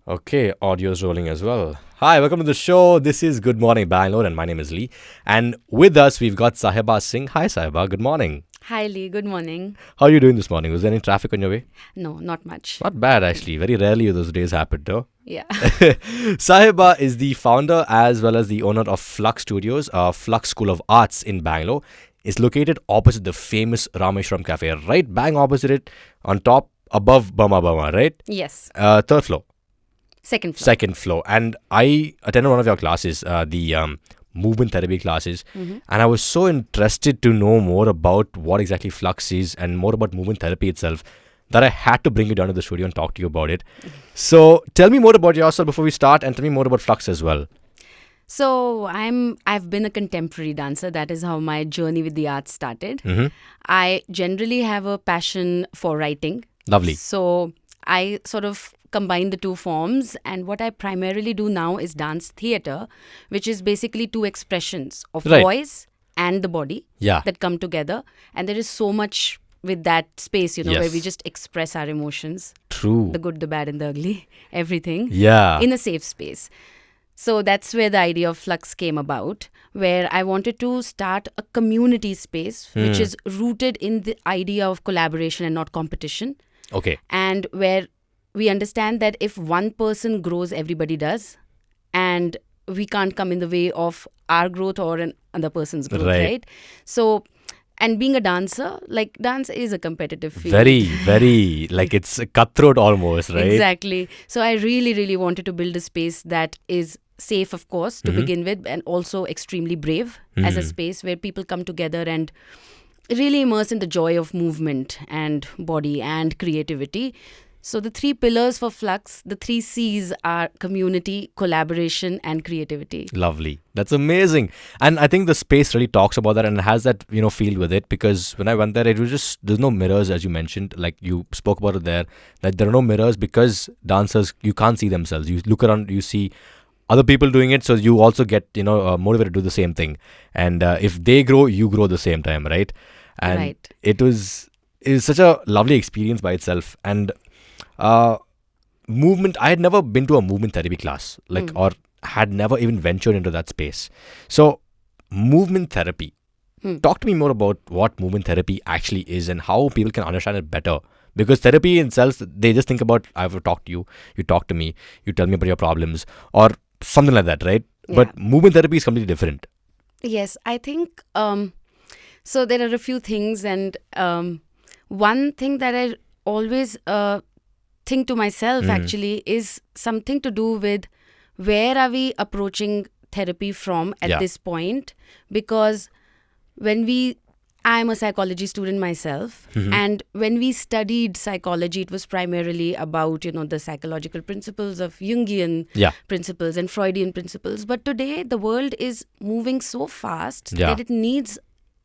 Okay, audio's rolling as well. Hi, welcome to the show. This is Good Morning Bangalore, and my name is Lee. And with us, we've got Sahiba Singh. Hi, Sahiba. Good morning. Hi Lee, good morning. How are you doing this morning? Was there any traffic on your way? No, not much. Not bad, actually. Very rarely those days happen, though. Yeah. Sahiba is the founder as well as the owner of Flux Studios, Flux School of Arts in Bangalore. It's located opposite the famous Rameshwaram Cafe, right bang opposite it, on top, above Bama, right? Yes. Third floor. Second floor. Second floor. And I attended one of your classes, the movement therapy classes, and I was so interested to know more about what exactly Flux is and more about movement therapy itself that I had to bring you down to the studio and talk to you about it. So tell me more about yourself before we start, and tell me more about Flux as well. So I've been a contemporary dancer. That is how my journey with the arts started. I generally have a passion for writing. Lovely. So I sort of combine the two forms, and what I primarily do now is dance theatre, which is basically two expressions of Right. voice and the body Yeah. that come together. And there is so much with that space, Yes. where we just express our emotions, True. the good, the bad, and the ugly, everything. Yeah. In a safe space. So that's where the idea of Flux came about, where I wanted to start a community space which is rooted in the idea of collaboration and not competition, Okay. and where we understand that if one person grows, everybody does, and we can't come in the way of our growth or another person's growth, Right. right? So, and being a dancer, like dance is a competitive field. Very, like it's a cutthroat almost, right? Exactly. So I really, really wanted to build a space that is safe, of course, to begin with, and also extremely brave as a space where people come together and really immerse in the joy of movement and body and creativity. So the three pillars for Flux, the three C's are community, collaboration, and creativity. Lovely. That's amazing. And I think the space really talks about that and has that, feel with it, because when I went there, it was just, there's no mirrors, as you mentioned, like you spoke about it there, that there are no mirrors because dancers, you can't see themselves. You look around, you see other people doing it, so you also get, motivated to do the same thing. And if they grow, you grow at the same time, right? And Right. it was such a lovely experience by itself. And movement, I had never been to a movement therapy class, or had never even ventured into that space. So movement therapy, talk to me more about what movement therapy actually is and how people can understand it better. Because therapy in itself, they just think about, I have to talk to you, you talk to me, you tell me about your problems, or something like that, right? Yeah. But movement therapy is completely different. Yes, I think so. There are a few things, and one thing that I always think to myself actually is something to do with where are we approaching therapy from at Yeah. this point? Because I'm a psychology student myself, and when we studied psychology, it was primarily about, the psychological principles of Jungian Yeah. principles and Freudian principles. But today, the world is moving so fast Yeah. that it needs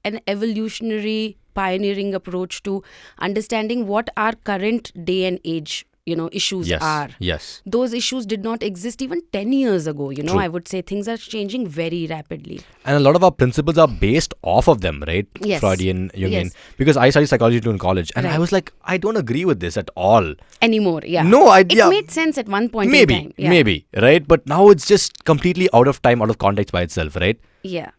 an evolutionary, pioneering approach to understanding what our current day and age, issues Yes. are. Yes. Those issues did not exist even 10 years ago. True. I would say things are changing very rapidly. And a lot of our principles are based off of them, right? Yes. Freudian, Jungian. Yes. Because I studied psychology too in college, and I Right. was like, I don't agree with this at all. Anymore, yeah. No, It made sense at one point in time. Yeah. Maybe, right? But now it's just completely out of time, out of context by itself, right? Yeah.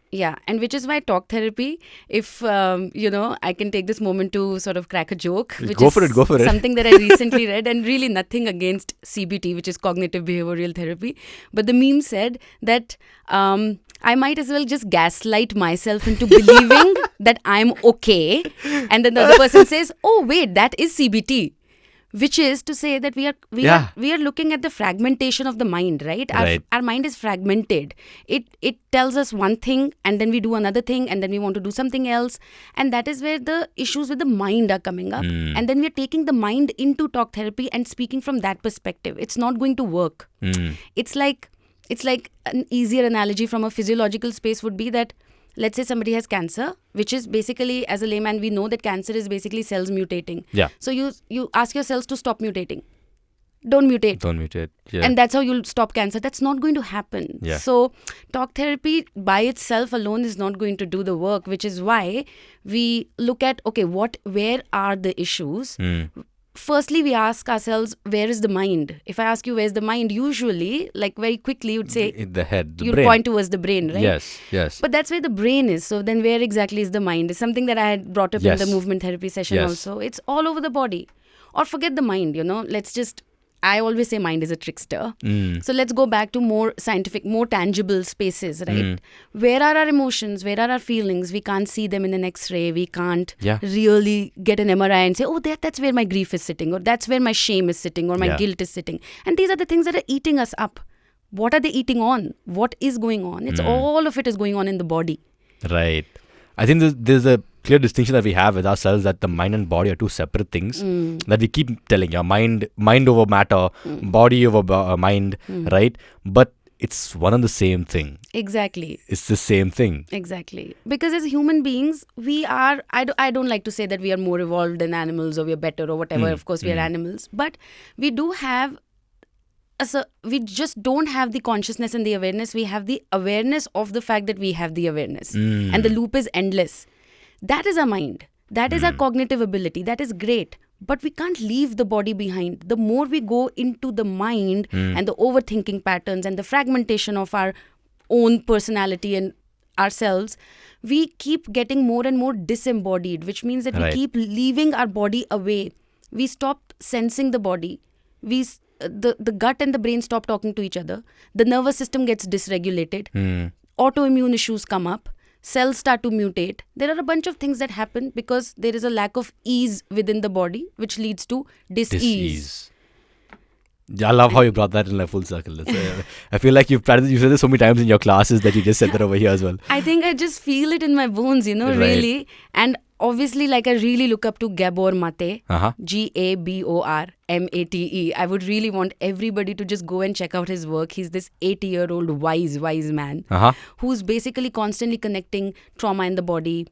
And which is why talk therapy, if, I can take this moment to sort of crack a joke. Which Go is for it. Something that I recently read, and really nothing against CBT, which is cognitive behavioral therapy. But the meme said that I might as well just gaslight myself into believing that I'm okay. And then the other person says, oh, wait, that is CBT. Which is to say that we are looking at the fragmentation of the mind, right? Right. Our mind is fragmented. It tells us one thing, and then we do another thing, and then we want to do something else, and that is where the issues with the mind are coming up. And then we are taking the mind into talk therapy and speaking from that perspective. It's not going to work. It's like an easier analogy from a physiological space would be that, let's say somebody has cancer, which is basically, as a layman, we know that cancer is basically cells mutating. Yeah. So you ask your cells to stop mutating. Don't mutate. Don't mutate. Yeah. And that's how you'll stop cancer. That's not going to happen. Yeah. So talk therapy by itself alone is not going to do the work, which is why we look at, okay, where are the issues? firstly, we ask ourselves, where is the mind? If I ask you, where's the mind? Usually, like very quickly, you'd say, In the head, the you'll brain. point towards the brain, right? Yes. But that's where the brain is. So then where exactly is the mind? Is something that I had brought up in the movement therapy session also. It's all over the body. Or forget the mind, I always say mind is a trickster. So let's go back to more scientific, more tangible spaces, right? Where are our emotions? Where are our feelings? We can't see them in an X-ray. We can't really get an MRI and say, oh, that's where my grief is sitting, or that's where my shame is sitting, or my guilt is sitting. And these are the things that are eating us up. What are they eating on? What is going on? It's all of it is going on in the body. Right. I think there's a clear distinction that we have with ourselves, that the mind and body are two separate things that we keep telling. Mind over matter, body over mind, right? But it's one and the same thing. Exactly. It's the same thing. Exactly. Because as human beings, we are, I don't like to say that we are more evolved than animals or we are better or whatever. Of course, we are animals. But we do have, we just don't have the consciousness and the awareness. We have the awareness of the fact that we have the awareness. And the loop is endless. That is our mind. That is our cognitive ability. That is great. But we can't leave the body behind. The more we go into the mind and the overthinking patterns and the fragmentation of our own personality and ourselves, we keep getting more and more disembodied, which means that we keep leaving our body away. We stop sensing the body. The gut and the brain stop talking to each other. The nervous system gets dysregulated. Autoimmune issues come up. Cells start to mutate. There are a bunch of things that happen because there is a lack of ease within the body, which leads to dis-ease. I love how you brought that in a full circle. I feel like you said this so many times in your classes that you just said that over here as well. I think I just feel it in my bones, really. And obviously, like, I really look up to Gabor Mate, Gabor Mate. I would really want everybody to just go and check out his work. He's this 80-year-old wise man who's basically constantly connecting trauma in the body,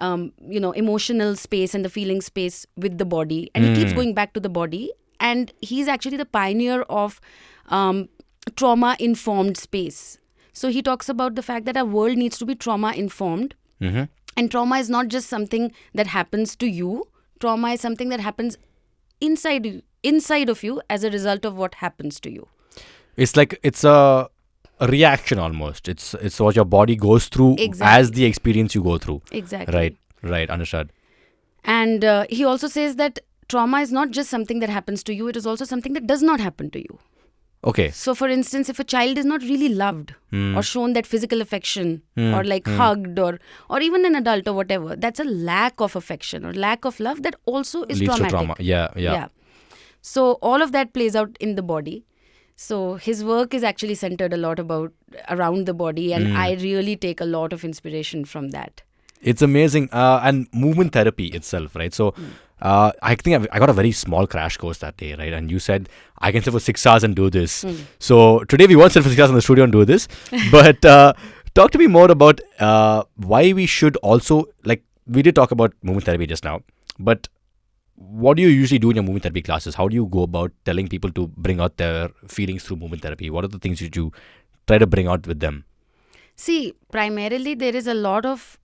emotional space and the feeling space with the body. And he keeps going back to the body. And he's actually the pioneer of trauma-informed space. So he talks about the fact that our world needs to be trauma-informed. And trauma is not just something that happens to you. Trauma is something that happens inside of you as a result of what happens to you. It's like it's a reaction almost. It's what your body goes through as the experience you go through. Exactly. Right. Understood. And he also says that trauma is not just something that happens to you. It is also something that does not happen to you. Okay. So, for instance, if a child is not really loved or shown that physical affection or hugged or even an adult or whatever, that's a lack of affection or lack of love that also is leads traumatic. to trauma. Yeah. So, all of that plays out in the body. So, his work is actually centered a lot around the body, and I really take a lot of inspiration from that. It's amazing. And movement therapy itself, right? So, I think I got a very small crash course that day, right? And you said, I can sit for 6 hours and do this. So today we won't sit for 6 hours in the studio and do this. But talk to me more about why we should also, like, we did talk about movement therapy just now. But what do you usually do in your movement therapy classes? How do you go about telling people to bring out their feelings through movement therapy? What are the things you try to bring out with them? See, primarily there is a lot of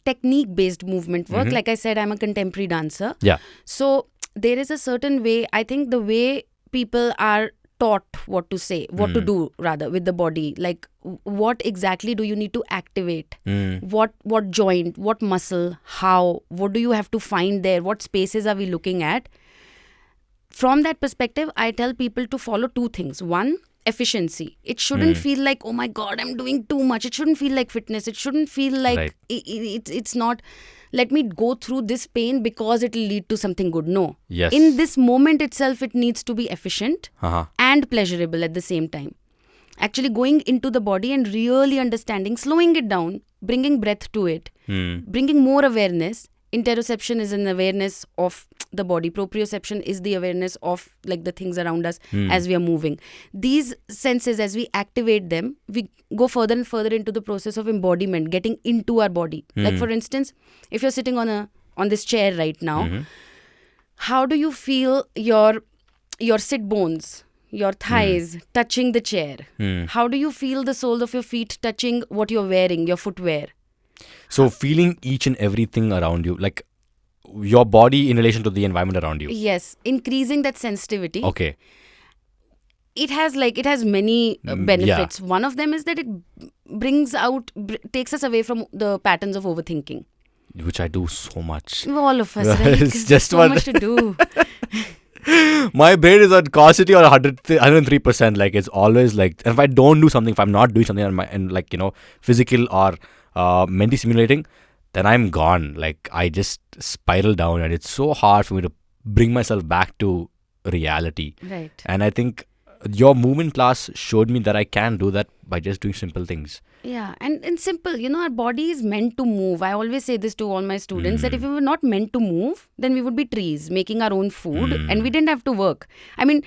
technique-based movement work. Like I said, I'm a contemporary dancer. Yeah. So there is a certain way, I think the way people are taught what to say, what to do rather with the body. Like what exactly do you need to activate? What joint, what muscle, how, what do you have to find there? What spaces are we looking at? From that perspective, I tell people to follow two things. One, efficiency. It shouldn't feel like, oh my God, I'm doing too much. It shouldn't feel like fitness. It shouldn't feel like it's not, let me go through this pain because it will lead to something good. No. Yes. In this moment itself, it needs to be efficient and pleasurable at the same time. Actually going into the body and really understanding, slowing it down, bringing breath to it, bringing more awareness. Interoception is an awareness of the body. Proprioception is the awareness of like the things around us as we are moving. These senses, as we activate them, we go further and further into the process of embodiment, getting into our body. Like for instance, if you're sitting on this chair right now, how do you feel your sit bones, your thighs touching the chair? How do you feel the soles of your feet touching what you're wearing, your footwear? So feeling each and everything around you, like your body in relation to the environment around you. Yes, increasing that sensitivity. Okay. It has many Yeah. benefits. One of them is that it takes us away from the patterns of overthinking. Which I do so much. All of us, right? It's just so one- much to do. My brain is on causticity or 103%. Like it's always like, if I don't do something, if I'm not doing something and like, physical or mentally stimulating, then I'm gone. Like I just spiral down, and it's so hard for me to bring myself back to reality. Right. And I think your movement class showed me that I can do that by just doing simple things. Yeah, and simple, our body is meant to move. I always say this to all my students that if we were not meant to move, then we would be trees making our own food and we didn't have to work. I mean,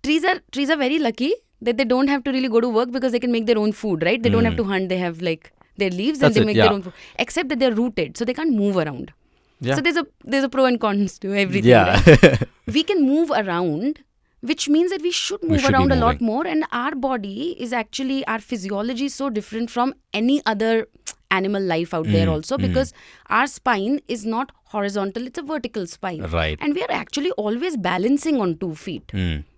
trees are very lucky that they don't have to really go to work because they can make their own food, right? They don't have to hunt. They have like their leaves That's and they it, make yeah. their own food. Except that they're rooted, so they can't move around. Yeah. So there's a pro and cons to everything. Yeah. Right? We can move around, which means that we should move should be around a lot moving. more, and our body is actually, our physiology is so different from any other animal life out there also, because our spine is not horizontal, it's a vertical spine. Right. And we are actually always balancing on 2 feet.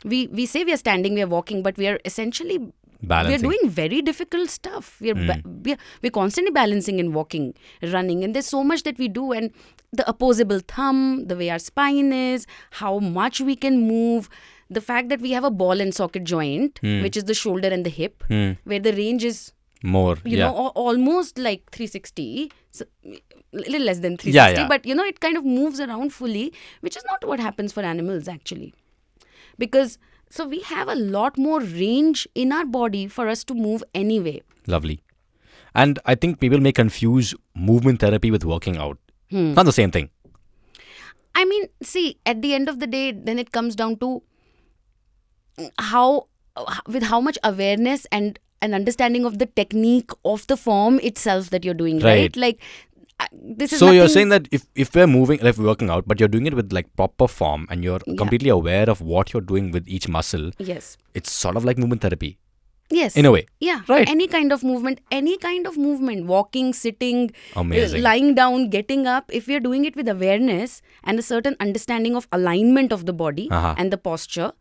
We say we are standing, we are walking, but we are essentially Balancing. we're doing very difficult stuff. We're constantly balancing and walking, running, and there's so much that we do. And the opposable thumb, the way our spine is, how much we can move, the fact that we have a ball and socket joint, which is the shoulder and the hip, where the range is More. almost like 360, so a little less than 360, Yeah. but it kind of moves around fully, which is not what happens for animals actually. Because so we have a lot more range in our body for us to move anyway. Lovely. And I think people may confuse movement therapy with working out. Not the same thing. I mean, see, at the end of the day, then it comes down to with how much awareness and an understanding of the technique of the form itself that you're doing, right? Like, this is So you're nothing- saying that if we're moving, like working out, but you're doing it with like proper form and you're completely aware of what you're doing with each muscle, Yes. it's sort of like movement therapy Yes. in a way. Yeah. Right. Any kind of movement, walking, sitting, Amazing. lying down, getting up. If we are doing it with awareness and a certain understanding of alignment of the body and the posture,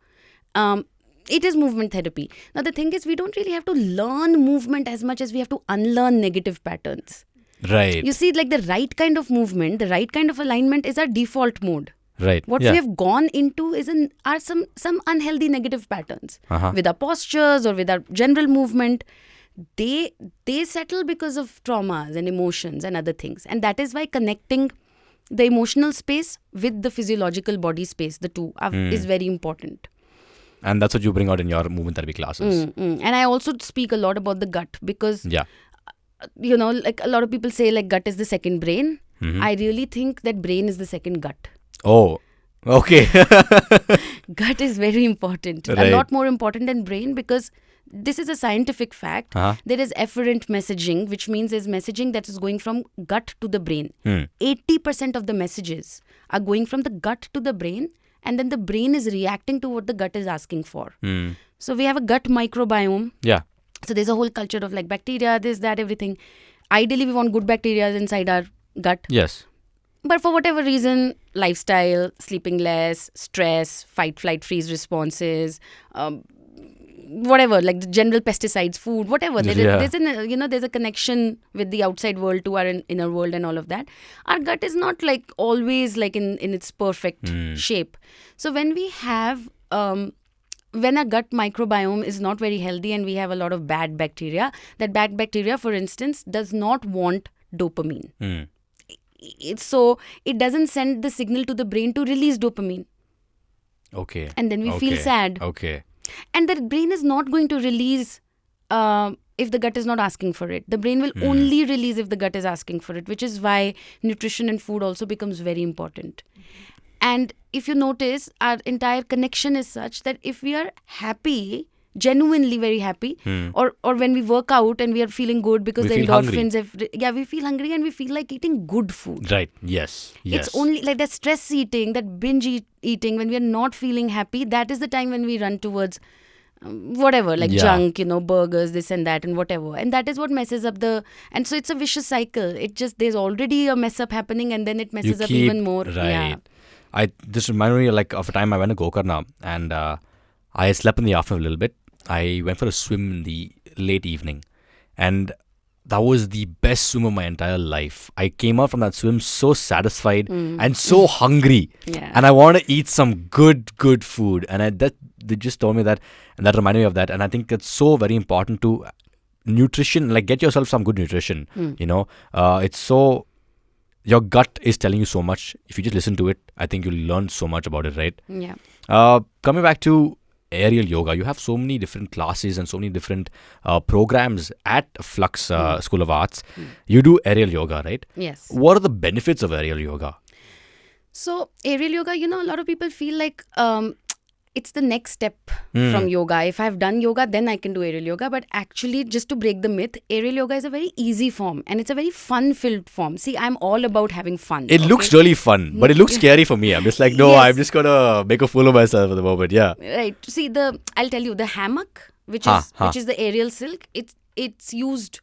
it is movement therapy. Now, the thing is, we don't really have to learn movement as much as we have to unlearn negative patterns. Right. You see, like the right kind of movement, the right kind of alignment is our default mode. Right. What Yeah. we have gone into are some unhealthy negative patterns with our postures or with our general movement. They settle because of traumas and emotions and other things, and that is why connecting the emotional space with the physiological body space, the two, is very important. And that's what you bring out in your movement therapy classes. And I also speak a lot about the gut because Yeah. like a lot of people say like gut is the second brain. I really think that brain is the second gut. Oh, okay. Gut is very important. Right. A lot more important than brain, because this is a scientific fact. There is efferent messaging, which means there's messaging that is going from gut to the brain. 80% of the messages are going from the gut to the brain, and then the brain is reacting to what the gut is asking for. So we have a gut microbiome. Yeah. So there's a whole culture of like bacteria, this, that, everything. Ideally, we want good bacteria inside our gut. Yes. But for whatever reason, lifestyle, sleeping less, stress, fight, flight, freeze responses, whatever, like the general pesticides, food, whatever. There's a connection with the outside world to our inner world and all of that. Our gut is not like always like in its perfect shape. So when we have when our gut microbiome is not very healthy and we have a lot of bad bacteria, that bad bacteria, for instance, does not want dopamine. So it doesn't send the signal to the brain to release dopamine. Okay. And then we feel sad. Okay. And the brain is not going to release if the gut is not asking for it. The brain will only release if the gut is asking for it, which is why nutrition and food also becomes very important. And if you notice, our entire connection is such that if we are happy, genuinely very happy, or when we work out and we are feeling good because We the feel hungry. endorphins we feel hungry and we feel like eating good food. Right. Yes. Yes. It's only like that stress eating, that binge eating, when we are not feeling happy, that is the time when we run towards whatever, like Yeah. junk, burgers, this and that and whatever. And that is what messes up and so it's a vicious cycle. There's already a mess up happening and then it You messes up keep even more. right. This reminded me like of a time I went to Gokarna and I slept in the afternoon a little bit. I went for a swim in the late evening, and that was the best swim of my entire life. I came out from that swim so satisfied and so hungry, Yeah. and I want to eat some good food. And they just told me that, and that reminded me of that. And I think it's so very important to nutrition. Like, get yourself some good nutrition. It's so. Your gut is telling you so much. If you just listen to it, I think you'll learn so much about it, right? Yeah. Coming back to aerial yoga, you have so many different classes and so many different programs at Flux School of Arts. You do aerial yoga, right? Yes. What are the benefits of aerial yoga? So aerial yoga, a lot of people feel like it's the next step from yoga. If I've done yoga, then I can do aerial yoga. But actually, just to break the myth, aerial yoga is a very easy form and it's a very fun-filled form. See, I'm all about having fun. It looks really fun, but it looks scary for me. I'm just like, no, Yes. I'm just gonna make a fool of myself at the moment. Yeah. Right. See, I'll tell you, the hammock, which is the aerial silk, it's used.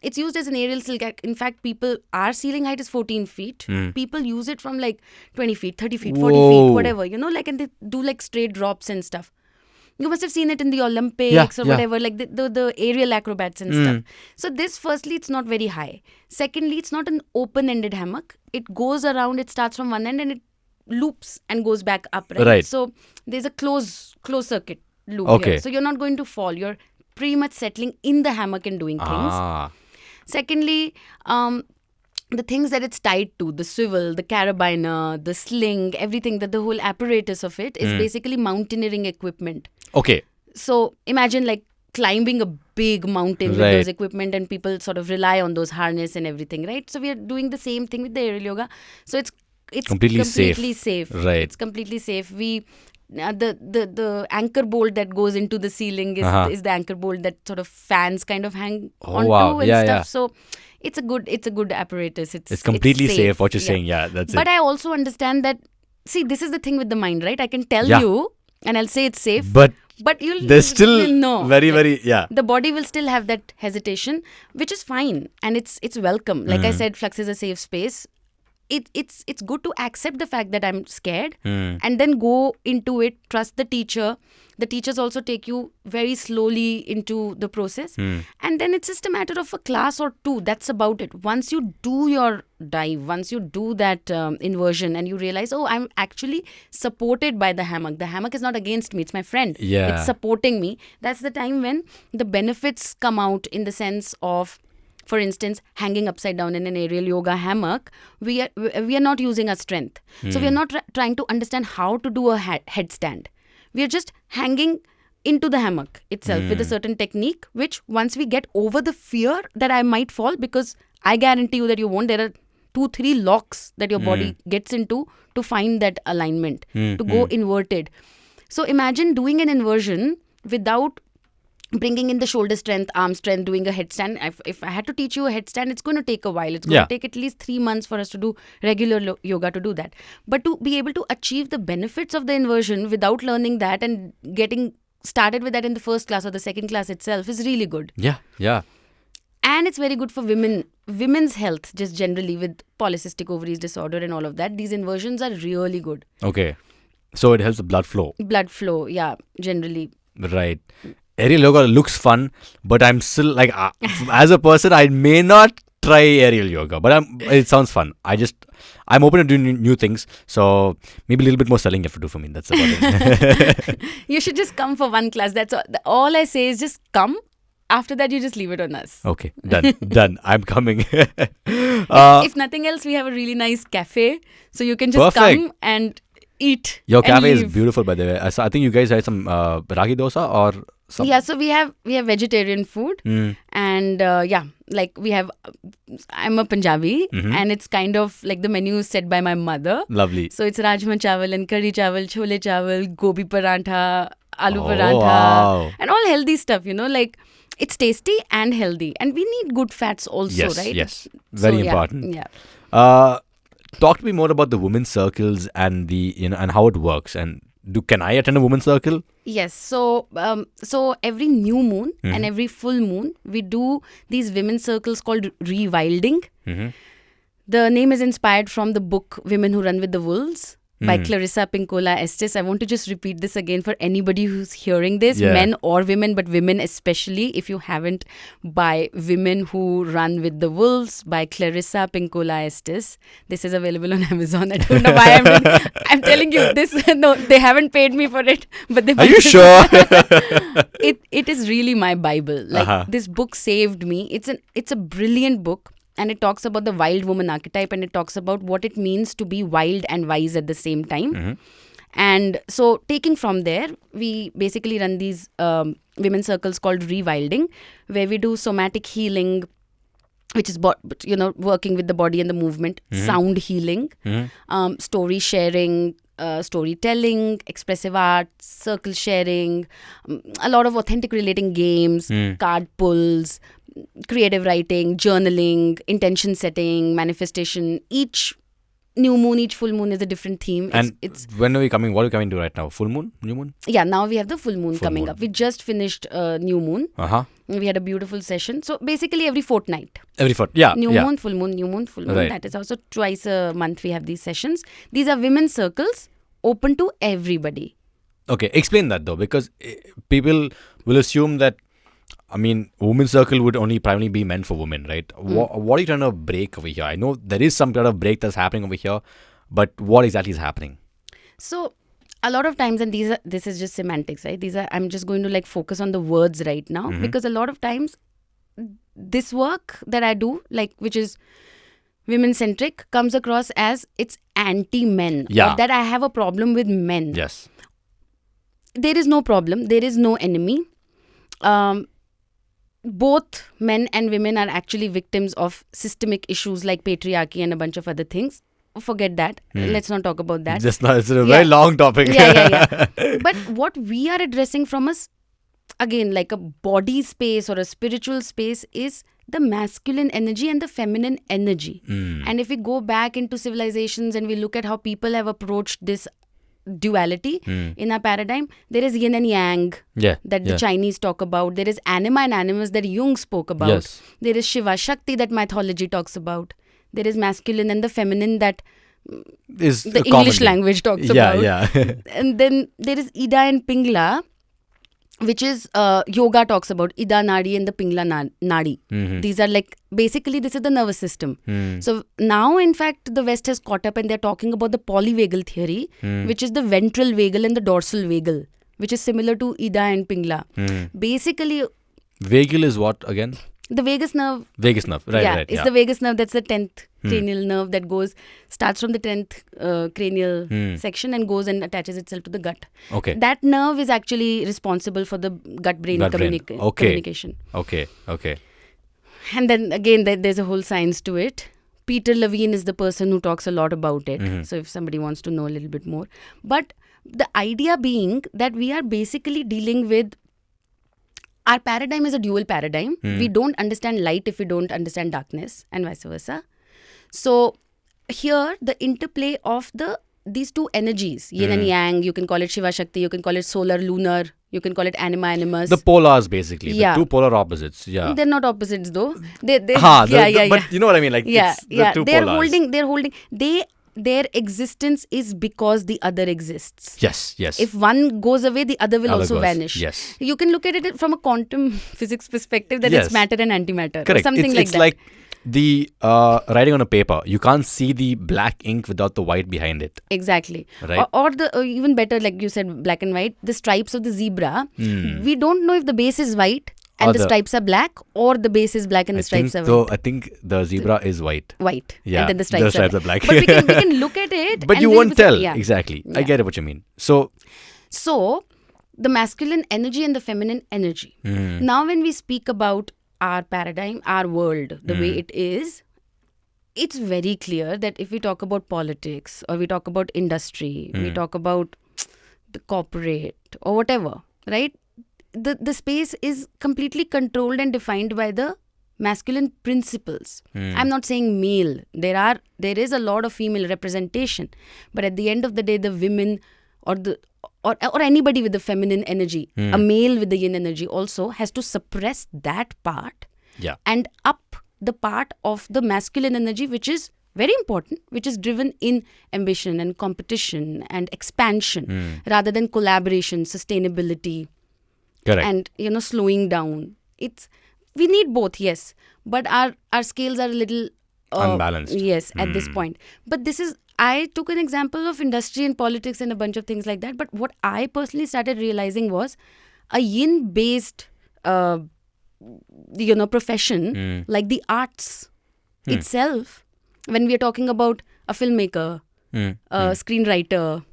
It's used as an aerial silk. In fact, our ceiling height is 14 feet. People use it from like 20 feet, 30 feet, 40 Whoa. feet, whatever, and they do like straight drops and stuff. You must have seen it in the Olympics or whatever, like the aerial acrobats and stuff. So this, firstly, it's not very high. Secondly, it's not an open-ended hammock. It goes around, it starts from one end and it loops and goes back up, right? Right. So there's a closed circuit loop Okay. here. So you're not going to fall. You're pretty much settling in the hammock and doing things. Secondly, the things that it's tied to, the swivel, the carabiner, the sling, everything, the whole apparatus of it is basically mountaineering equipment. Okay. So imagine like climbing a big mountain with Right. those equipment, and people sort of rely on those harness and everything, right? So we are doing the same thing with the aerial yoga. So it's Completely safe. Right. It's completely safe. The anchor bolt that goes into the ceiling is the anchor bolt that sort of fans kind of hang onto wow. and Yeah, stuff. yeah. So it's a good apparatus. It's completely safe, what you're Yeah. saying. Yeah, that's But it. I also understand that, see, this is the thing with the mind, right? I can tell Yeah. you and I'll say it's safe, But but you'll there's still will know. very, yeah. The body will still have that hesitation, which is fine, and it's welcome. Like I said, Flux is a safe space. It's good to accept the fact that I'm scared and then go into it, trust the teacher. The teachers also take you very slowly into the process. And then it's just a matter of a class or two. That's about it. Once you do your dive, once you do that inversion and you realize, oh, I'm actually supported by the hammock. The hammock is not against me. It's my friend. Yeah. It's supporting me. That's the time when the benefits come out, in the sense of, for instance, hanging upside down in an aerial yoga hammock, we are not using our strength. So we are not trying to understand how to do a headstand. We are just hanging into the hammock itself with a certain technique, which once we get over the fear that I might fall, because I guarantee you that you won't, there are 2-3 locks that your body gets into to find that alignment, to go inverted. So imagine doing an inversion without bringing in the shoulder strength, arm strength, doing a headstand. If I had to teach you a headstand, it's going to take a while. It's going to take at least 3 months for us to do regular yoga to do that. But to be able to achieve the benefits of the inversion without learning that and getting started with that in the first class or the second class itself is really good. Yeah. And it's very good for women's health, just generally, with polycystic ovaries disorder and all of that. These inversions are really good. Okay. So it helps the blood flow. Blood flow, yeah, generally. Right. Aerial yoga looks fun, but I'm still like, as a person, I may not try aerial yoga, but it sounds fun. I'm open to doing new things. So maybe a little bit more selling you have to do for me. That's about it. You should just come for one class. That's all I say is just come. After that, you just leave it on us. Okay, done. I'm coming. If nothing else, we have a really nice cafe. So you can just come and eat. Your and cafe is leave. beautiful, by the way. I think you guys had some ragi dosa or something. Yeah, so we have vegetarian food. And like we have, I'm a Punjabi and it's kind of like the menu is set by my mother. Lovely. So it's rajma chawal and curry chawal, chole chawal, gobi parantha, aloo parantha, wow. and all healthy stuff, like it's tasty and healthy. And we need good fats also, right? Yes. Very important. Yeah. Talk to me more about the women's circles and the and how it works. And Can I attend a women's circle? Yes. So every new moon and every full moon, we do these women's circles called rewilding. The name is inspired from the book Women Who Run with the Wolves by Clarissa Pinkola Estes. I want to just repeat this again for anybody who's hearing this, men or women, but women especially. If you haven't, by Women Who Run with the Wolves by Clarissa Pinkola Estes. This is available on Amazon. I don't know why I'm telling you this. No, they haven't paid me for it. But they Are you sure? It is really my Bible. Like this book saved me. It's a brilliant book. And it talks about the wild woman archetype, and it talks about what it means to be wild and wise at the same time. And so taking from there, we basically run these women's circles called rewilding, where we do somatic healing, which is working with the body and the movement, sound healing, story sharing, storytelling, expressive art, circle sharing, a lot of authentic relating games, card pulls, creative writing, journaling, intention setting, manifestation. Each new moon, each full moon is a different theme. It's when are we coming? What are we coming to right now? Full moon? New moon? Yeah, now we have the full moon coming up. We just finished new moon. We had a beautiful session. So basically every fortnight. New moon, full moon, new moon, full moon. Right. That is also twice a month we have these sessions. These are women's circles open to everybody. Okay, explain that though, because people will assume that, I mean, women's circle would only primarily be meant for women, right? What are you trying to break over here? I know there is some kind of break that's happening over here, but what exactly is happening? So, a lot of times, and this is just semantics, right? I'm just going to like focus on the words right now, because a lot of times, this work that I do, like which is women-centric, comes across as it's anti-men. Yeah. Or that I have a problem with men. Yes. There is no problem. There is no enemy. Both men and women are actually victims of systemic issues like patriarchy and a bunch of other things. Forget that. Let's not talk about that. It's a very long topic. Yeah. But what we are addressing from us, again, like a body space or a spiritual space, is the masculine energy and the feminine energy. And if we go back into civilizations and we look at how people have approached this duality in our paradigm, there is yin and yang that the Chinese talk about. There is anima and animus that Jung spoke about. Yes. There is Shiva Shakti that mythology talks about. There is masculine and the feminine that is the English language talks about. Yeah. And then there is Ida and Pingla, which is yoga talks about Ida Nadi and the Pingla Nadi. These are like, basically this is the nervous system. So now in fact the West has caught up and they're talking about the polyvagal theory, which is the ventral vagal and the dorsal vagal, which is similar to Ida and Pingla. Basically, vagal is what again? The vagus nerve. Right. It's the vagus nerve. That's the 10th cranial nerve that starts from the 10th cranial section and goes and attaches itself to the gut. Okay. That nerve is actually responsible for the gut-brain communication. Okay. And then again, there's a whole science to it. Peter Levine is the person who talks a lot about it. So if somebody wants to know a little bit more. But the idea being that we are basically dealing with, our paradigm is a dual paradigm. We don't understand light if we don't understand darkness, and vice versa. So here, the interplay of these two energies, yin and yang, you can call it Shiva Shakti, you can call it solar, lunar, you can call it anima, animus. The polars, basically. The two polar opposites. Yeah. They're not opposites though. But you know what I mean? Like, it's the two polars. They're holding. Their existence is because the other exists. Yes. If one goes away, the other will also vanish. Yes. You can look at it from a quantum physics perspective, that it's matter and antimatter. Correct. Or something it's that. Like the writing on a paper. You can't see the black ink without the white behind it. Exactly. Right. Or the even better, like you said, black and white, the stripes of the zebra. We don't know if the base is white and the stripes are black, or the base is black and the stripes are white. I think the zebra is white. Yeah. And then the stripes are black. But we can look at it. But you won't tell. Exactly. I get what you mean. So the masculine energy and the feminine energy. Now when we speak about our paradigm, our world, the way it is, it's very clear that if we talk about politics or we talk about industry, we talk about the corporate or whatever, right? The space is completely controlled and defined by the masculine principles. I'm not saying male. There is a lot of female representation. But at the end of the day, the women or anybody with the feminine energy, a male with the yin energy also has to suppress that part and up the part of the masculine energy, which is very important, which is driven in ambition and competition and expansion rather than collaboration, sustainability, and slowing down. We need both, yes, but our scales are a little unbalanced. Yes, at this point. But I took an example of industry and politics and a bunch of things like that. But what I personally started realizing was a yin-based, profession like the arts itself. When we are talking about a filmmaker, a screenwriter,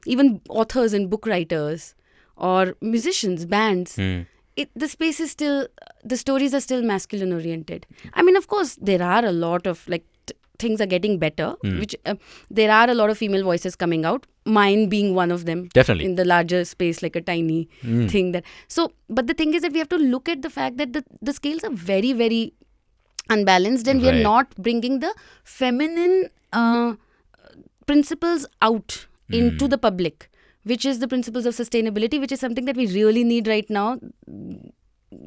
even authors and book writers, or musicians, bands, the space is still, the stories are still masculine oriented. I mean, of course, there are a lot of things are getting better, which there are a lot of female voices coming out, mine being one of them. Definitely. In the larger space, like a tiny thing that. So, but the thing is that we have to look at the fact that the scales are very, very unbalanced, and we are not bringing the feminine principles out into the public, which is the principles of sustainability, which is something that we really need right now,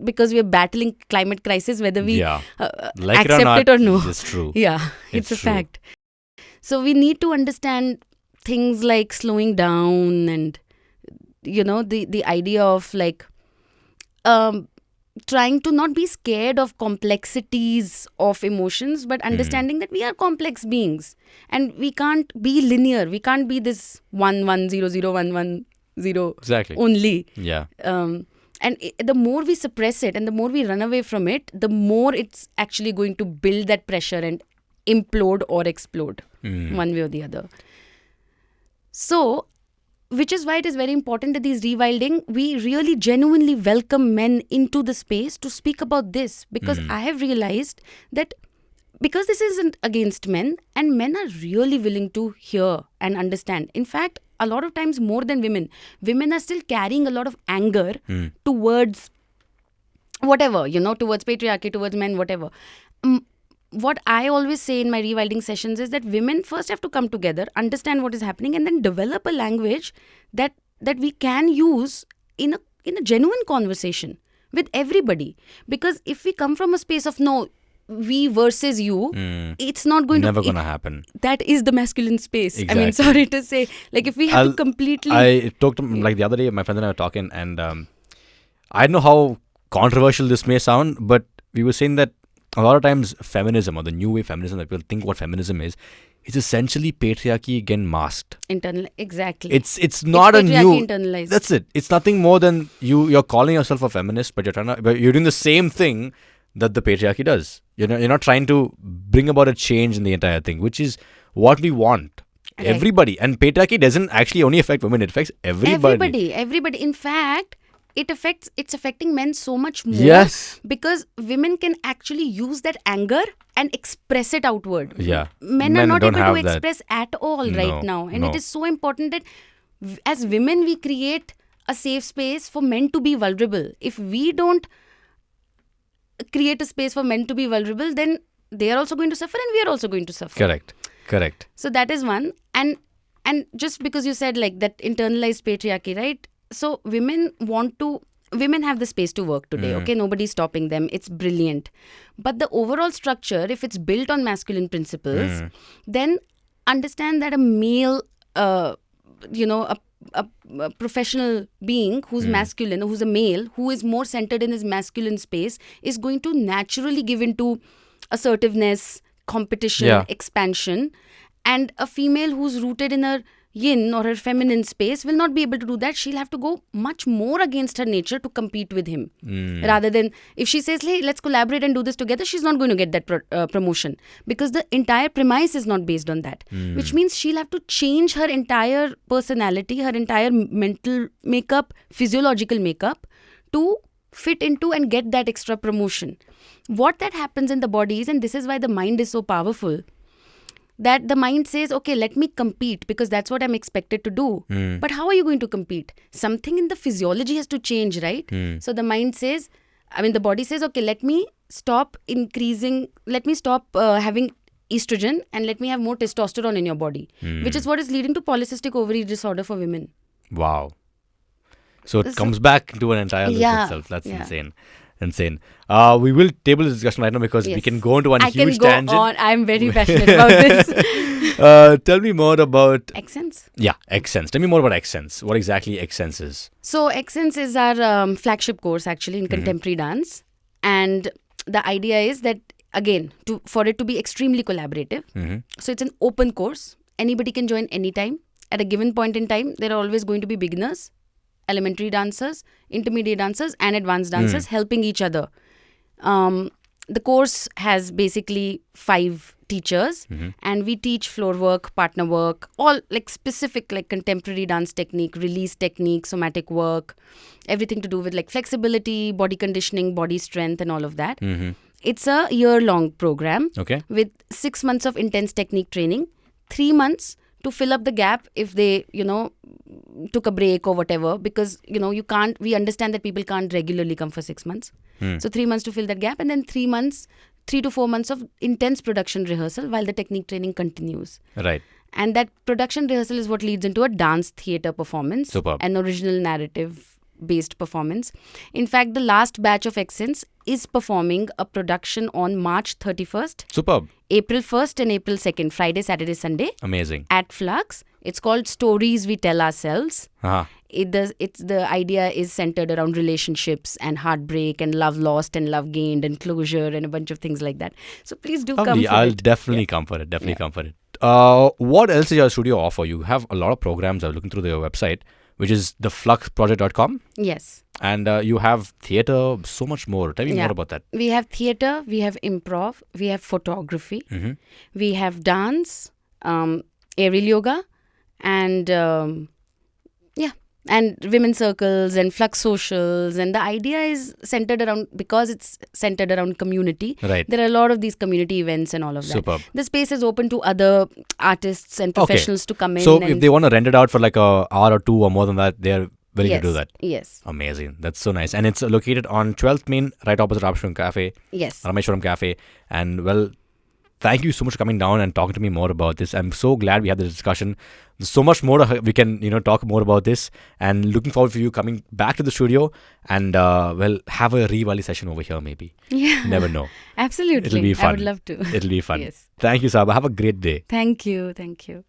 because we are battling climate crisis, whether we like accept it or no. It's true. Yeah, it's a fact. So we need to understand things like slowing down, and the idea of trying to not be scared of complexities of emotions, but understanding that we are complex beings and we can't be linear. We can't be this 1-1-0-0-1-1-0 exactly only. Yeah. And the more we suppress it and the more we run away from it, the more it's actually going to build that pressure and implode or explode one way or the other. So, which is why it is very important that these rewilding, we really genuinely welcome men into the space to speak about this, because I have realized that because this isn't against men, and men are really willing to hear and understand. In fact, a lot of times more than women are still carrying a lot of anger towards whatever, towards patriarchy, towards men, whatever. What I always say in my rewilding sessions is that women first have to come together, understand what is happening, and then develop a language that we can use in a genuine conversation with everybody. Because if we come from a space of no, we versus you, it's not going never gonna happen. That is the masculine space. Exactly. I mean, sorry to say, if we have to completely. I talked to the other day, my friend and I were talking, and I don't know how controversial this may sound, but we were saying that a lot of times feminism, or the new wave feminism that people think what feminism is essentially patriarchy again masked. Internal, exactly. It's not a new. Internalized. That's it. It's nothing more than you're calling yourself a feminist, but you're doing the same thing that the patriarchy does. You're not trying to bring about a change in the entire thing, which is what we want. Right. Everybody. And patriarchy doesn't actually only affect women, it affects everybody. Everybody. In fact, it's affecting men so much more. Yes. Because women can actually use that anger and express it outward. Yeah. Men are not able to express at all right now. And it is so important that as women, we create a safe space for men to be vulnerable. If we don't create a space for men to be vulnerable, then they are also going to suffer and we are also going to suffer. Correct. So that is one. And just because you said that internalized patriarchy, right? So women have the space to work today, okay? Nobody's stopping them. It's brilliant. But the overall structure, if it's built on masculine principles, then understand that a male, a professional being who's masculine, who's a male, who is more centered in his masculine space, is going to naturally give into assertiveness, competition, expansion. And a female who's rooted in her yin or her feminine space will not be able to do that. She'll have to go much more against her nature to compete with him. Rather than, if she says, hey, let's collaborate and do this together, she's not going to get that promotion, because the entire premise is not based on that. Which means she'll have to change her entire personality, her entire mental makeup, physiological makeup to fit into and get that extra promotion. What that happens in the body is, and this is why the mind is so powerful, that the mind says, okay, let me compete because that's what I'm expected to do. But how are you going to compete? Something in the physiology has to change, right? So the mind says, the body says, okay, let me stop having estrogen and let me have more testosterone in your body, which is what is leading to polycystic ovary disorder for women. Wow. So it So- comes back to an entire loop Yeah, itself. That's yeah. insane. We will table this discussion right now because we Yes. can go into one I can huge go tangent. on. I'm very passionate about this. Tell me more about Accents. Accents. Tell me more about accents. What exactly accents is? So Accents is our flagship course actually in contemporary dance, and the idea is that again for it to be extremely collaborative. So it's an open course. Anybody can join anytime. At a given point in time, there are always going to be beginners, elementary dancers, intermediate dancers, and advanced dancers helping each other. The course has basically 5 teachers, and we teach floor work, partner work, all like specific like contemporary dance technique, release technique, somatic work, everything to do with like flexibility, body conditioning, body strength, and all of that. It's a year-long program Okay. with 6 months of intense technique training, 3 months to fill up the gap if they, took a break or whatever, because, we understand that people can't regularly come for 6 months. So 3 months to fill that gap, and then 3 to 4 months of intense production rehearsal while the technique training continues. Right. And that production rehearsal is what leads into a dance theatre performance, Superb. an original narrative-based performance. In fact, the last batch of Accents is performing a production on March 31st, Superb. April 1st and April 2nd, Friday, Saturday, Sunday Amazing. at Flux. It's called Stories We Tell Ourselves. Uh-huh. It's the idea is centered around relationships and heartbreak and love lost and love gained and closure and a bunch of things like that. So please do come Lovely. for I'll it. definitely come for it. Definitely come for it. What else does your studio offer? You have a lot of programs. I'm looking through their website, which is thefluxproject.com. Yes. And you have theatre, so much more. Tell me more about that. We have theatre, we have improv, we have photography, we have dance, aerial yoga, and and women's circles and flux socials. And the idea is centered around, because it's centered around community. Right. There are a lot of these community events and all of that. Superb. The space is open to other artists and professionals to come in. So and if they want to rent it out for like a hour or 2 or more than that, they're willing to do that. Yes. Amazing. That's so nice. And it's located on 12th Main, right opposite Rameshwaram Cafe. Yes. Rameshwaram Cafe. And well, thank you so much for coming down and talking to me more about this. I'm so glad we had this discussion. There's so much more we can, talk more about this. And looking forward for you coming back to the studio and, have a Rewali session over here maybe. Yeah. Never know. Absolutely. It'll be fun. I would love to. It'll be fun. Yes. Thank you, Sahiba. Have a great day. Thank you. Thank you.